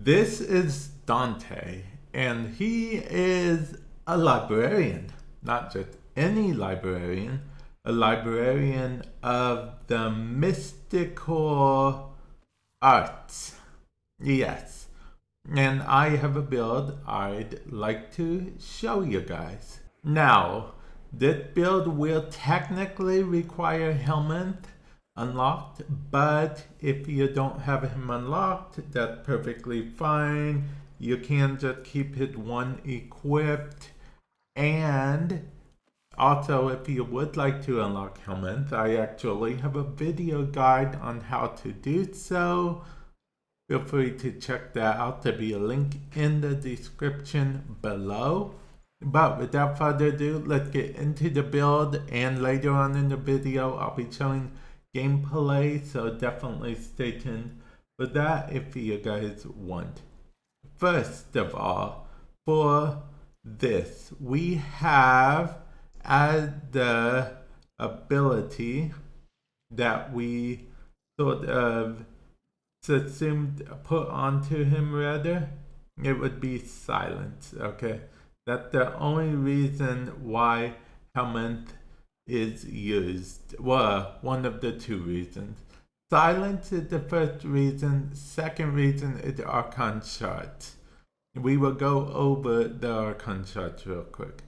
This is Dante, and he is a librarian, not just any librarian, a librarian of the mystical arts. Yes, and I have a build I'd like to show you guys. Now, this build will technically require Helminth unlocked, but if you don't have him unlocked, that's perfectly fine. You can just keep his one equipped, and also if you would like to unlock Helminth, I actually have a video guide on how to do so. Feel free to check that out. There'll be a link in the description below. But without further ado, let's get into the build, and later on in the video I'll be showing gameplay, so definitely stay tuned for that if you guys want. First of all, for this, we have as the ability that we sort of assumed put onto him rather, it would be silence, okay? That's the only reason why Helminth is used. Well, one of the two reasons. Silence is the first reason. Second reason is Archon Shards. We will go over the Archon Shards real quick.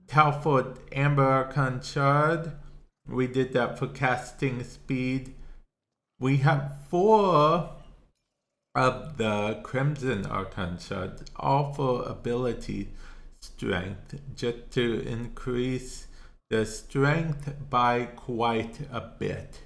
Telford Amber Archon Shard. We did that for casting speed. We have 4 of the Crimson Archon Shards, all for ability strength, just to increase the strength by quite a bit.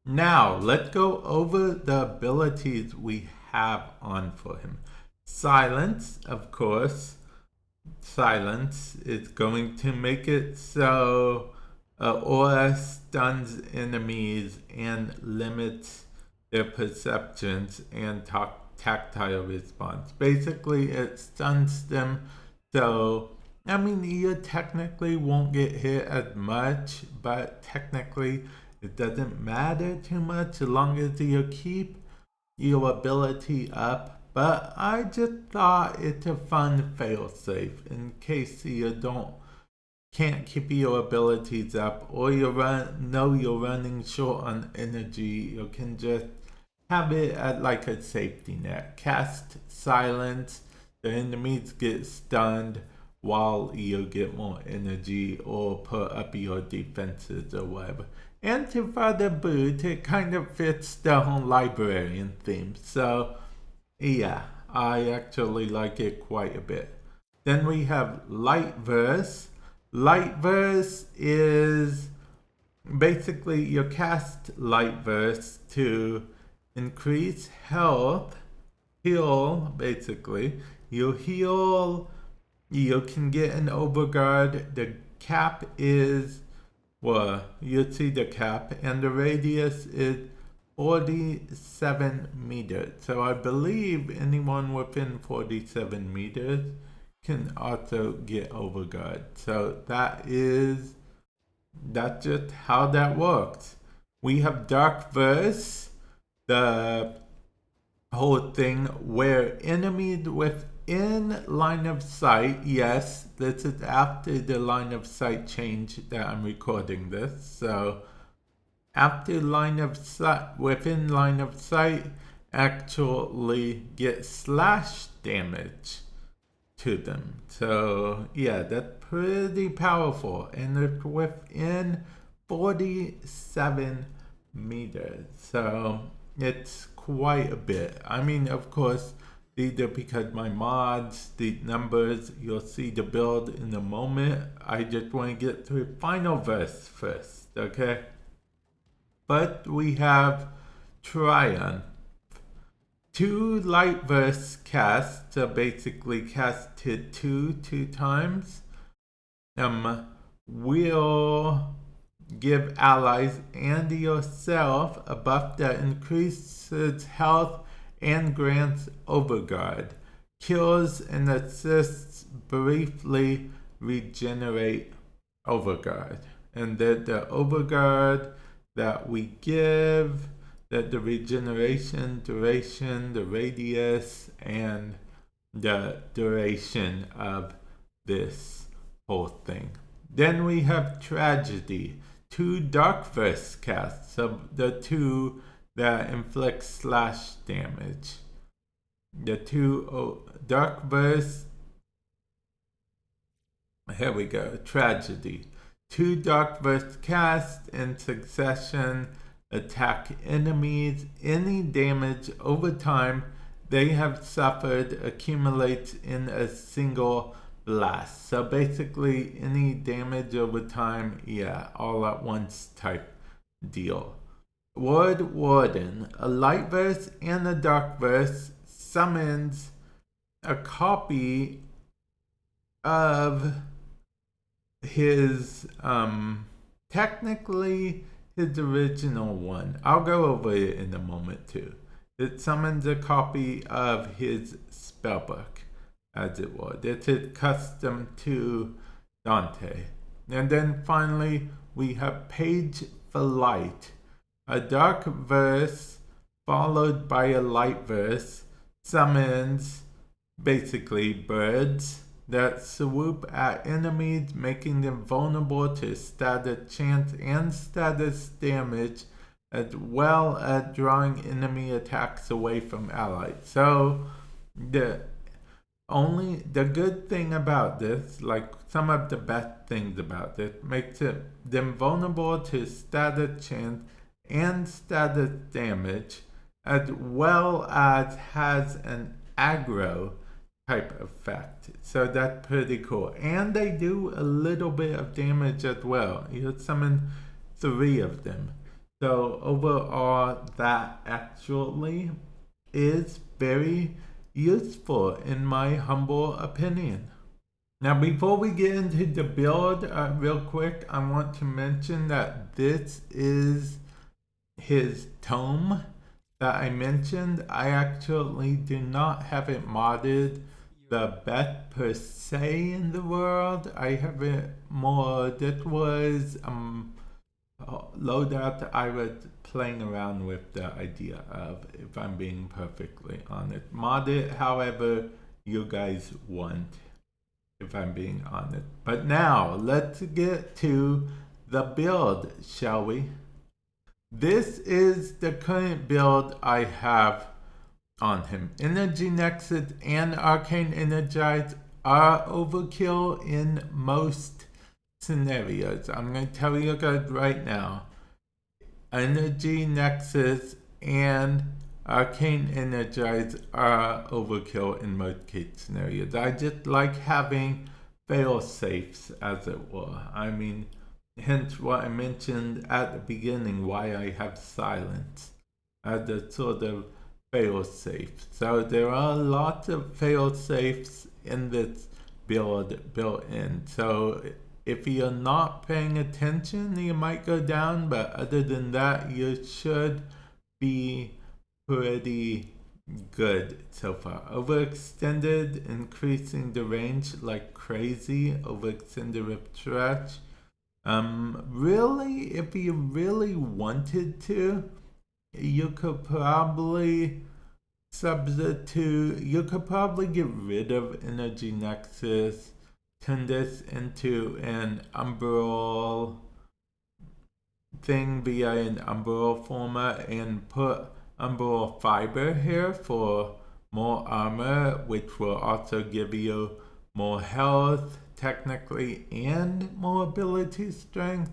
Now, let's go over the abilities we have on for him. Silence, of course. Silence is going to make it so aura stuns enemies and limits their perceptions and tactile response. Basically, it stuns them, so I mean, you technically won't get hit as much, but technically it doesn't matter too much as long as you keep your ability up. But I just thought it's a fun failsafe in case you can't keep your abilities up, or you're running short on energy. You can just have it at like a safety net. Cast silence, the enemies get stunned while you get more energy, or put up your defenses or whatever. And to further boot, it kind of fits the whole librarian theme. So yeah, I actually like it quite a bit. Then we have Light Verse. Light Verse is basically you cast Light Verse to increase health, heal basically. You heal, you can get an overguard. The cap is, well, you see the cap, and the radius is 47 meters. So I believe anyone within 47 meters can also get overguard. So that's just how that works. We have Dark Verse, the whole thing where enemies within line of sight, yes, this is after the line of sight change that I'm recording this, so after line of sight, within line of sight, actually get slash damage to them. So yeah, that's pretty powerful, and it's within 47 meters, so it's quite a bit. I mean, of course, these are because my mods, the numbers, you'll see the build in a moment. I just want to get through final verse first, okay? But we have Triumph. 2 light verse casts, so basically cast it 2 times. Will give allies and yourself a buff that increases health and grants overguard. Kills and assists briefly regenerate overguard. And then the overguard that we give, the regeneration, duration, the radius, and the duration of this whole thing. Then we have Tragedy, 2 Dark Verse casts, so the 2 that inflict slash damage. The 2 Dark Verse, here we go, Tragedy. 2 Dark Verse casts in succession attack enemies. Any damage over time they have suffered accumulates in a single blast. So basically, any damage over time, yeah, all at once type deal. Ward Warden, a light verse and a dark verse, summons a copy of his, technically his original one. I'll go over it in a moment too. It summons a copy of his spellbook, as it was. It's custom to Dante. And then finally, we have Page for Light, a dark verse followed by a light verse, summons basically birds that swoop at enemies, making them vulnerable to status chance and status damage, as well as drawing enemy attacks away from allies. So the good thing about this, like some of the best things about this, makes them vulnerable to status chance and status damage, as well as has an aggro type effect. So that's pretty cool. And they do a little bit of damage as well. You summon 3 of them. So overall, that actually is very useful in my humble opinion. Now before we get into the build, real quick, I want to mention that this is his tome that I mentioned. I actually do not have it modded the best per se in the world. I have it more, this was loadout I was playing around with the idea of, if I'm being perfectly honest. Mod it however you guys want, if I'm being honest. But now, let's get to the build, shall we? This is the current build I have on him. Energy Nexus and Arcane Energize are overkill in most scenarios. I'm going to tell you guys right now. Energy Nexus and Arcane Energize are overkill in most case scenarios. I just like having fail safes, as it were. I mean, hence what I mentioned at the beginning, why I have silence as a sort of fail safe. So there are lots of fail safes in this build built in. So if you're not paying attention, you might go down, but other than that, you should be pretty good so far. Overextended, increasing the range like crazy. Overextended with stretch. Really, if you really wanted to, you could probably substitute, you could probably get rid of Energy Nexus, turn this into an umbral thing via an umbral format, and put umbral fiber here for more armor, which will also give you more health technically and more ability strength.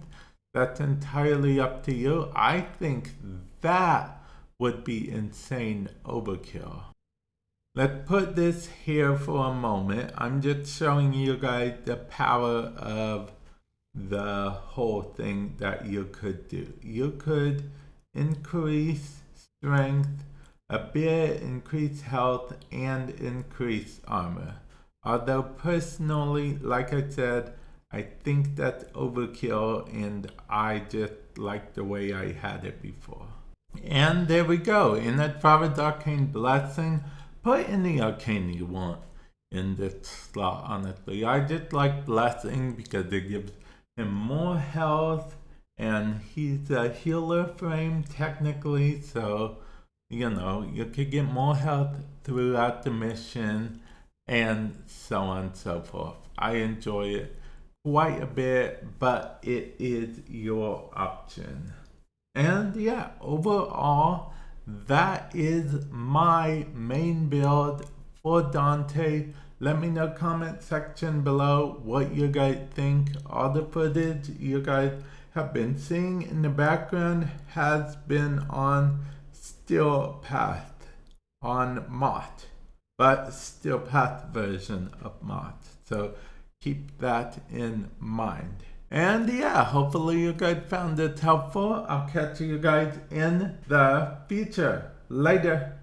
That's entirely up to you. I think that would be insane overkill. Let's put this here for a moment. I'm just showing you guys the power of the whole thing that you could do. You could increase strength a bit, increase health, and increase armor. Although personally, like I said, I think that's overkill, and I just like the way I had it before. And there we go. In that Father's Arcane Blessing, put any arcane you want in this slot, honestly. I just like Blessing because it gives him more health and he's a healer frame technically, so you could get more health throughout the mission and so on and so forth. I enjoy it quite a bit, but it is your option. And yeah, overall, that is my main build for Dante. Let me know comment section below what you guys think. All the footage you guys have been seeing in the background has been on Steel Path on Mott, but Steel Path version of Mott. So keep that in mind. And yeah, hopefully you guys found it helpful. I'll catch you guys in the future. Later.